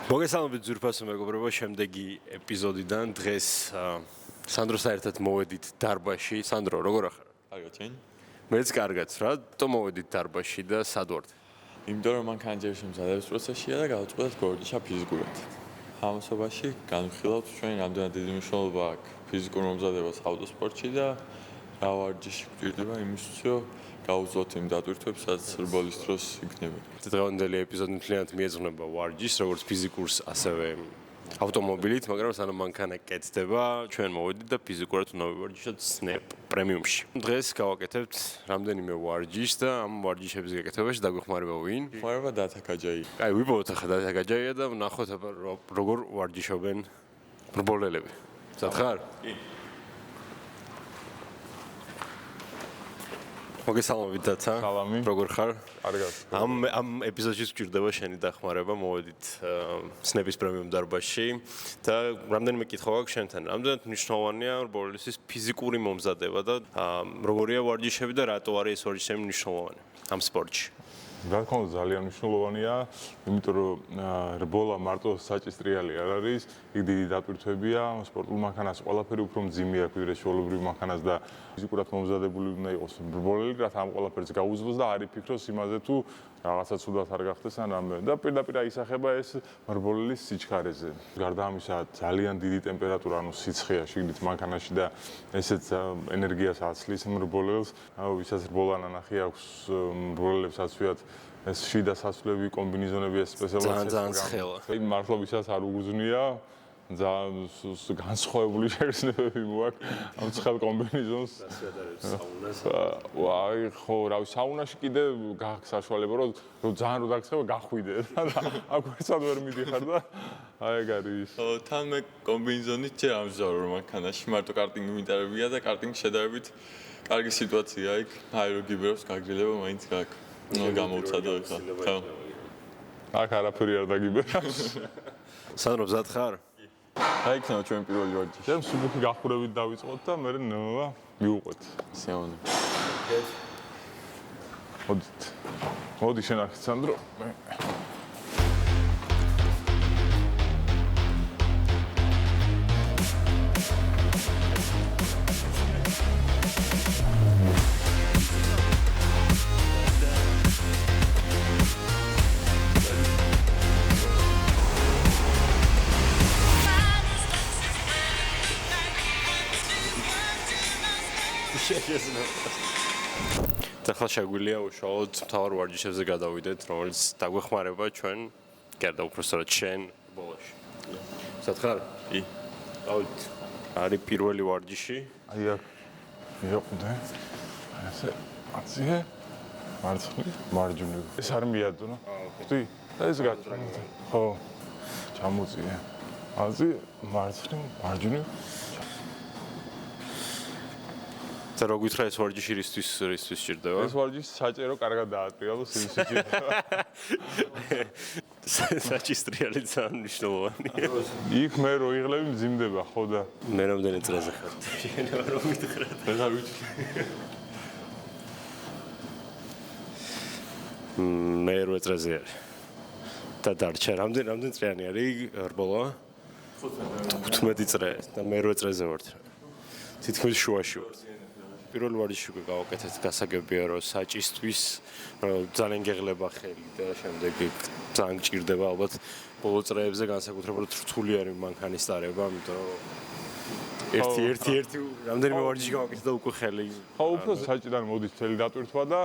მოგესალმებით ძვირფასო მეგობრებო, შემდეგი ეპიზოდიდან დღეს სანდროსთან ერთად მოვედით დარბაზში. სანდრო, როგორ ახარ? კარგად, შენ? მეც კარგად, რატომ მოვედით დარბაზში და სად ვართ? იმიტომ რომ მან კანჯერში მზადების პროცესია და გავუწყდათ გორდიშა ფიზიკურად. ამასობაში განვიხილავთ ჩვენ რამდენად დიდი მნიშვნელობა აქვს ფიზიკურ მომზადებას ავტოსპორტში და რა ვარჯიში გვჭირდება იმისთვის, რომ გავუძლოთ იმ დატვირთვებს, სადაც რბოლის დროს იქნება. დღევანდელი ეპიზოდი მთლიანად მიეძღვნება ვარჯიშს, როგორც ფიზიკურს, ასევე ავტომობილით, მაგრამ სანამ მანქანა კეთდება, ჩვენ მოვედით და ფიზიკურად უნდა ვივარჯიშოთ Snap პრემიუმში. დღეს გავაკეთებთ რამდენიმე ვარჯიშს და ამ ვარჯიშების გაკეთებაში დაგვეხმარება ვინ? ხმარება დათაკაჯაი. აი, ვიპოვოთ ახლა დათაკაჯაია და ვნახოთ როგორ ვარჯიშობენ რბოლელები. სათხარ? კი. მოგესალმებით დაცა. სალამი. როგორ ხარ? კარგად. ამ ეპიზოდში გვჭირდება შენი დახმარება, მოვედით Snap-ის პრემიუმ დარბაზში და რამდენიმე კითხვა აქვს შენთან. რამდენად მნიშვნელოვანია რბოლისთვის ფიზიკური მომზადება და როგორია ვარჯიშები და რატო არის ეს ვარჯიშები მნიშვნელოვანი ამ სპორტში? რა თქმა უნდა ძალიან მნიშვნელოვანია, იმიტომ რომ რბოლა მარტო საჭის ტრიალი არ არის, იქ დიდი დატვირთვებია, სპორტულ მანქანას ყველაფერი უფრო მძიმე აქვს ვიდრე ჩვეულებრივ მანქანას და ფიზიკურად მომზადებული უნდა იყოს რბოლელი, რათა ამ ყველაფერს გაუძლოს და არ იფიქროს იმაზე თუ რაღაცა ცუდად არ გახდეს ან რამე და პირდაპირ აისახება ეს რბოლელის სიჩქარეზე. გარდა ამისა ძალიან დიდი ტემპერატურა, ანუ სიცხეა შიგნით მანქანაში და ესეც ენერგიას აცლის რბოლელს, ვისაც რბოლა ნანახი აქვს რბოლელებს აცვიათ ეს შიდა სასვლები კომბინეზონები ეს სპეციალურად ძალიან ცხელა. იმ მართლობისას არ უგზნია ძალიან განსხვავებული შეგრძნებები მოაქვს ამ ცხელ კომბინეზონს. ვაი, ხო, რავი, საუნაში კიდე გაქვს საშუალება, რომ ძალიან რო დაგცხება, გახვიდე და აქ ვერცად ვერ მიდიხარ და აი ეგ არის. თან მე კომბინეზონით ჯერ ამჟავრო მანქანაში, მარტო კარტინგი მიტარებია და კარტინგის შედარებით კარგი სიტუაცია იქ, აი რო გიბეროს გაგრილება მაინც გაქვს. ნუ გამოვცადო ხა. ხო. აქ არაფერი არ დაგიბერავს. სანდრო, მზად ხარ? აი იქნება ჩვენ პირველი ვარჯიში. და მსუბუქი გახურებით დავიწყოთ და მე ნოვა მივუყვეთ. სიამოვნებო. მოდით. მოდი შენ აქ სანდრო. ახლა შეგვიძლია უშუალოდ მთავარ ვარჯიშებზე გადავიდეთ, რომელიც დაგვეხმარება ჩვენ, გარდა უბრალოდ შენ ბოლოში. სათხარ? კი. დავით. არის პირველი ვარჯიში. აი აქ მივყვდე. ასე აციე მარცხნივ მარჯვნივ. ეს არ მიადო. ხტი? ეს გაჭრა. ხო. ჩამოწიე. აზი მარცხნივ მარჯვნივ. და რო გითხრა ეს ვარჯიში რისთვის ჭირდება? ეს ვარჯიში საჭირო კარგად დაატრიალოს იმის ჭირდება. საჭის ტრიალი ძალიან მნიშვნელოვანია. იქ მე რო იღლები მძიმდება ხო და მე რამდენი წრეზე ხარ? შენ რო მითხრა. რა ვიცი. მე 8 წრეზე არის. და დარჩა რამდენი წრიანი არის რბოლა? 15 წრე და მე 8 წრეზე ვარ. თითქმის შუაში ვარ. პირველ ვარჯიშში გავაკეთეთ გასაგებია რომ საჭისთვის ძალიან გეღლება ხელი და შემდეგ ძალიან გჭირდება ალბათ ბოლო წრეებზე განსაკუთრებულად რთული არის მანქანის დარება, იმიტომ რომ ერთი რამდენიმე ვარჯიში გავაკეთე და უკვე ხელი. ხო უფრო საჭიდან მოდის თელი დატვირთვა და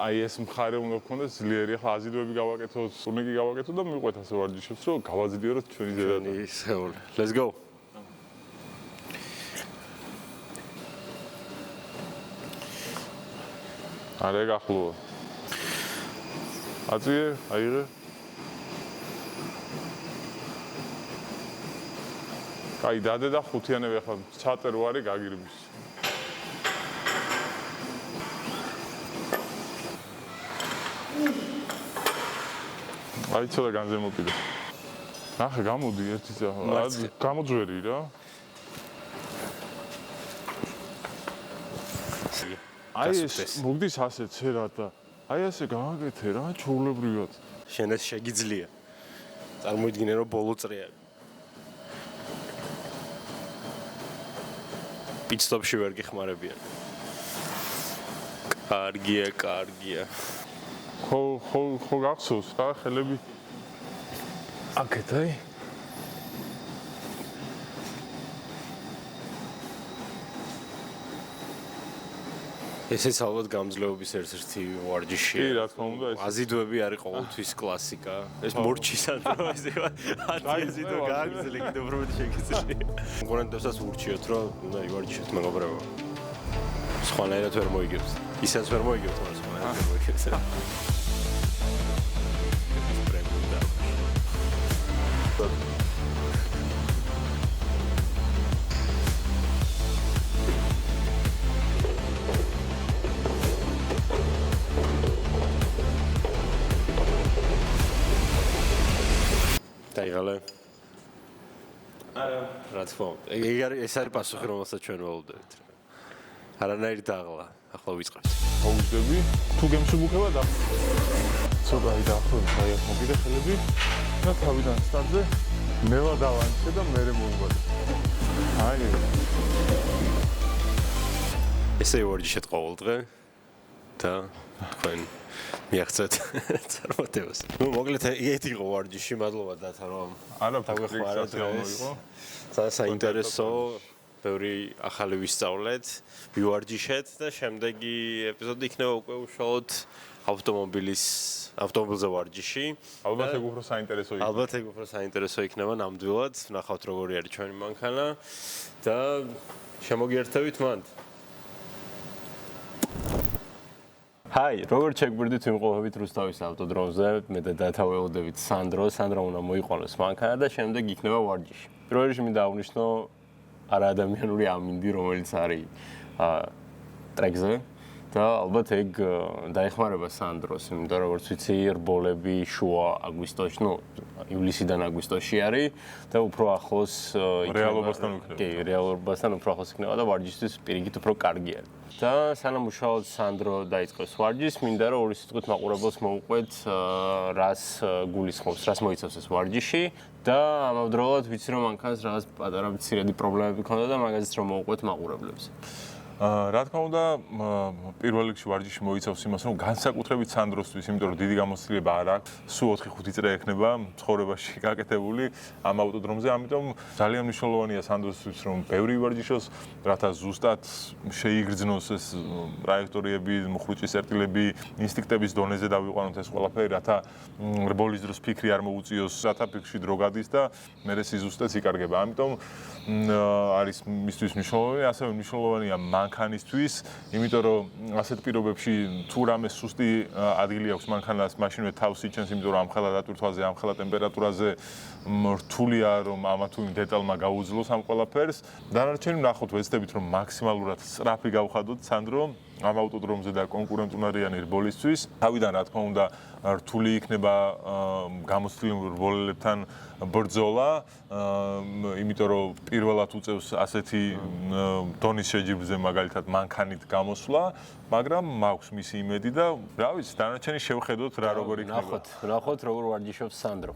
აი ეს მხარე უნდა გქონდეს ძლიერი. ახლა აზიდოები გავაკეთოთ, ტურნიკი გავაკეთოთ და მივყვეთ ასე ვარჯიშებს, რომ გავაძლიეროთ ჩვენი ზედაპირი. ისეული. Let's go. არა გახლოა. აწიე, აიღე. კაი, დადე და ხუთიანები ახლა ჩატერო არის გაგირბის. აი ცოტა განზე მოკიდე. ნახე, გამოდი ერთი წა. გამოძვერი რა. აი ეს მოგდის ასეც რა და აი ასე გავაკეთე რა ჩაულებრივად. შენ ეს შეგიძლია. წარმოიდგინე რომ ბოლო წრეა. პიტსტოპში ვერ გიხმარებიან. კარგია. ხო გახსოვს რა ხელები აკეთ აი ესეც ალბათ გამძლეობის ერთ-ერთი ვარჯიშია. კი, რა თქმა უნდა, ეს აზიდვები არის ყოველთვის კლასიკა. ეს მორჩისან რო ისე აზიდო გააგზელე კიდევ უფრო მეტი შეგიძლია. კონკურენტებსაც ურჩიოთ რომ უნდა ივარჯიშოთ მეგობრებო. სხვანაირად ვერ მოიგებთ. ისაც ვერ მოიგებთ, მაგრამ სხვანაირად ვერ მოიგებთ. დაიღალე. რა თქმა უნდა. ეს არის პასუხი, რომელსაც ჩვენ ველოდებით. არანაირი დაღლა. ახლა ვიწყებთ. აუძები თუ გემსუბუქება და ცოტა დაახლოებით აი აქ მოგიდე ხელები და თავიდან სტარტზე მე ვადავანჩე და მე მოვიბადე. აი ესე ვარჯიშეთ ყოველ დღე და თქვენ მიაღწევთ წარმატებას. ნუ მოკლედ ეგ იყო ვარჯიში, მადლობა დათა რომ არაფერი მოიყო. საინტერესო ბევრი ახალი ვისწავლეთ, ვივარჯიშეთ და შემდეგი ეპიზოდი იქნება უკვე უშუალოდ ავტომობილზე ვარჯიში. ალბათ ეგ უფრო საინტერესო იქნება. ალბათ ეგ უფრო საინტერესო იქნება ნამდვილად. ნახავთ როგორი არის ჩვენი მანქანა და შემოგიერთებით მანდ. ჰაი, როგორ ჩეგბირდით ვიმყოფებით რუსთავის ავტოდრომზე, მე და დათა ველოდებით სანდრო უნდა მოიყვანოს მანქანა და შემდეგ იქნება ვარჯიში. პირველ რიგში მინდა აღნიშნო არაადამიანური ამინდი, რომელიც არის ტრეკზე და ალბათ ეგ დაეხმარება სანდროს, იმიტომ რომ როგორც ვიცი, რბოლები შუა აგვისტოში, ივლისიდან აგვისტოში არის და უფრო ახლოს რეალობასთან იქნება. კი, რეალობასთან უფრო ახლოს იქნება და ვარჯიშთვის პირიქით უფრო კარგი არის. და სანამ უშუალოდ სანდრო დაიწყებს ვარჯიშს, მინდა რომ ორი სიტყვით მაყურებელს მოუყვეთ, რას გულისხმობს, რას მოიცავს ეს ვარჯიში და ამავდროულად ვიცი რომ მანქანას რაღაც პატარა მცირედი პრობლემები ქონდა და მაგაზეც რომ მოუყვეთ მაყურებლებს. რა თქმა უნდა, პირველ რიგში ვარჯიში მოიცავს იმას, რომ განსაკუთრებით სანდროსთვის, იმიტომ რომ დიდი გამოცდილება არ აქვს, სულ 4-5 წრე ექნება ცხოვრებაში გაკეთებული ამ ავტოდრომზე, ამიტომ ძალიან მნიშვნელოვანია სანდროსთვის, რომ ბევრი ვარჯიშოს, რათა ზუსტად შეიგრძნოს ეს ტრაექტორიები, მუხრუჭის წერტილები, ინსტინქტების დონეზე დავიყვანოთ ეს ყველაფერი, რათა რბოლის დროს ფიქრი არ მოუწიოს, რათა ფიქრში დრო გადის და მერე სიზუსტეც იკარგება. ამიტომ არის მისთვის მნიშვნელოვანი, ასევე მნიშვნელოვანია მანქანისთვის, იმიტომ რომ ასეთ პირობებში თუ რამე სუსტი ადგილი აქვს მანქანას, მაშინვე თავს იჩენს, იმიტომ რომ ამხელა დატვირთვაზე, ამხელა ტემპერატურაზე რთულია რომ ამა თუ იმ დეტალმა გაუძლოს ამ ყველაფერს. დანარჩენი ვნახოთ, ვეცდებით რომ მაქსიმალურად სწრაფი გავხადოთ სანდრო ამ ავტოდრომზე და კონკურენტუნარიანი რბოლისთვის. თავიდან რა თქმა უნდა რთული იქნება გამოცდილ რბოლებთან ბრძოლა, იმიტომ რომ პირველად უწევს ასეთი დონის შეჯიბრზე მაგალითად მანქანით გამოსვლა, მაგრამ მაქვს მისი იმედი და რა ვიცი, დანარჩენი შევხედოთ რა როგორ იქნება. ნახოთ როგორ ვარჯიშობს სანდრო.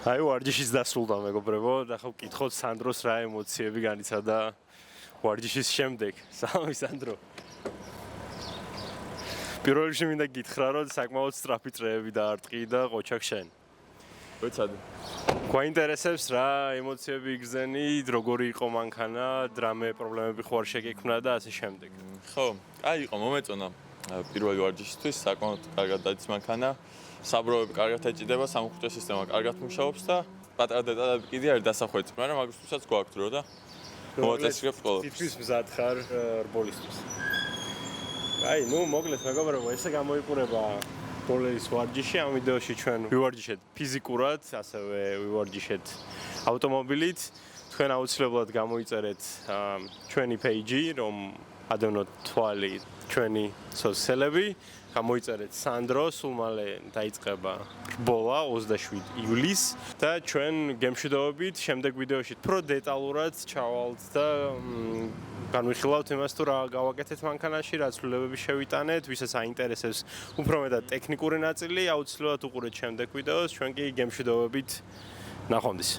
აი ვარჯიშის დასრულდა მეგობრებო და ხო ვკითხოთ სანდროს რა ემოციები განიცადა ვარჯიშის შემდეგ. სალამი სანდრო. პირველ რიგში მინდა გითხრა რომ საკმაოდ სწრაფი წრეები დაარტყი და ყოჩაკ შენ. ვეცადე. გვაინტერესებს რა ემოციები იგრძენი, როგორი იყო მანქანა, დრამე პრობლემები ხო არ შეგექმნა და ასე შემდეგ. ხო, აი იყო მომეწონა პირველი ვარჯიშისთვის, საკმაოდ კარგად დადის მანქანა. საბროები კარგად ეჭიდება, სამუხტე სისტემა კარგად მუშაობს და პატარა დეტალები კიდე არის დასახვეწი, მაგრამ მაგისთვისაც გვაქვს დრო და მოვაწესრიგებთ ყველაფერს. თითქმის მზად ხარ რბოლისთვის. აი, ნუ მოკლედ მეგობრებო, ესე გამოიყურება ბოლერის ვარჯიში, ამ ვიდეოში ჩვენ ვივარჯიშეთ ფიზიკურად, ასევე ვივარჯიშეთ ავტომობილით. თქვენ აუცილებლად გამოიწერეთ ჩვენი page-ი, რომ ადევნოთ თვალი ჩვენი სოციალები, გამოიწერეთ სანდრო, სულ მალე დაიწყება რბოლა 27 ივლისს და ჩვენ გემშვიდობებით შემდეგ ვიდეოში უფრო დეტალურად ჩავალთ და განვიხილავთ იმას თუ რა გავაკეთეთ მანქანაში, რა ცვლილებები შევიტანეთ, ვისაც აინტერესებს უფრო მეტად ტექნიკური ნაწილი, აუცილებლად უყურეთ შემდეგ ვიდეოს, ჩვენ კი გემშვიდობებით ნახვამდის.